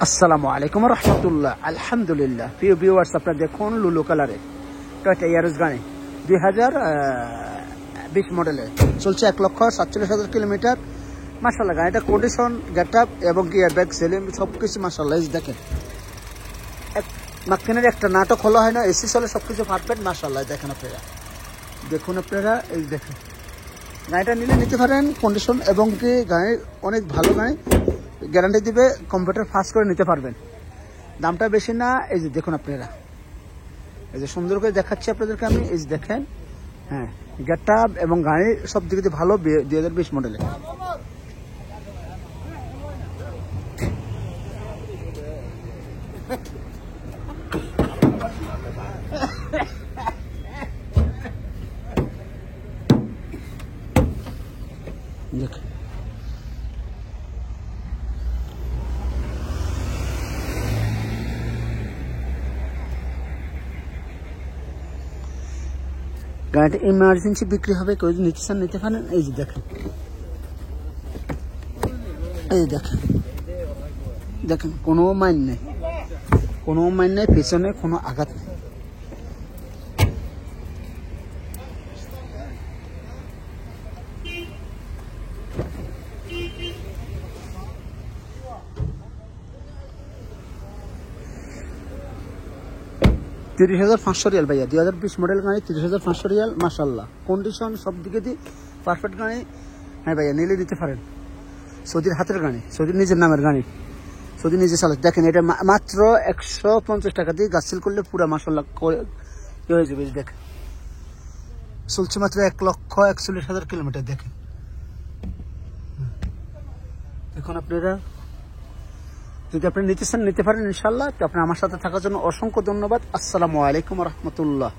আসসালামু আলাইকুম রহমতুল্লাহ। আলহামদুলিল্লাহ। প্রিয় ভিউয়ার্স, আপনারা দেখুন লুলু কালারের টয়োটা ইয়ারিস গাড়ি 2020 মডেলের, চলছে 1,47,000 কিলোমিটার। মাশাআল্লাহ, গাড়িটা কন্ডিশন, গেট আপ এবং গিয়ার ব্যাগ সেলিং সবকিছু মাশাআল্লাহ। এই দেখেন, মাঝখানের একটা নাটক খোলা হয় না, এসি চলে, সবকিছু পারফেক্ট মাশাআল্লাহ। দেখেন আপনারা, দেখুন আপনারা, এই দেখেন গাড়িটা নিলে নিতে পারেন। কন্ডিশন এবং কি গাড়ি অনেক ভালো গাড়ি, গ্যারান্টি দিবে, কম্পিউটার ফাস্ট করে নিতে পারবেন। দামটা বেশি না। এই যে দেখুন আপনারা, এই যে সুন্দর করে দেখাচ্ছি আপনাদেরকে আমি। এই যে দেখেন, হ্যাঁ, গেট আপ এবং গাড়ি সব দিক দিয়ে ভালো, 2020 মডেলের। দেখেন, গাড়িটা ইমার্জেন্সি বিক্রি হবে, কেউ যদি নিতে চান নিতে পারেন। এই যে দেখেন, এই যে দেখেন, দেখেন কোনো মাইন নেই, কোনো মাইন নেই, পেছনে কোনো আঘাত নেই। $30,500 রিয়াল ভাইয়া, 2020 মডেল গাড়ি, $30,500 রিয়াল। মাশাআল্লাহ, কন্ডিশন সব দিকে দিয়ে পারফেক্ট গাড়ি। হ্যাঁ ভাইয়া, নিলে দিতে পারেন। সৌদির হাতের গাড়ি, সৌদির নিজের নামের গাড়ি, সৌদি নিজে চালাচ্ছে। দেখেন, এটা মাত্র 150 টাকা দিয়ে গাছ সেল করলে পুরা মাশাআল্লাহ হয়ে যাবে। দেখেন, চলছে মাত্র 1,41,000 কিলোমিটার। দেখেন, এখন আপনারা যদি আপনি নিতে চান নিতে পারেন ইনশাল্লাহ। তো আপনি আমার সাথে থাকার জন্য অসংখ্য ধন্যবাদ। আসসালামু আলাইকুম রহমতুল্লাহ।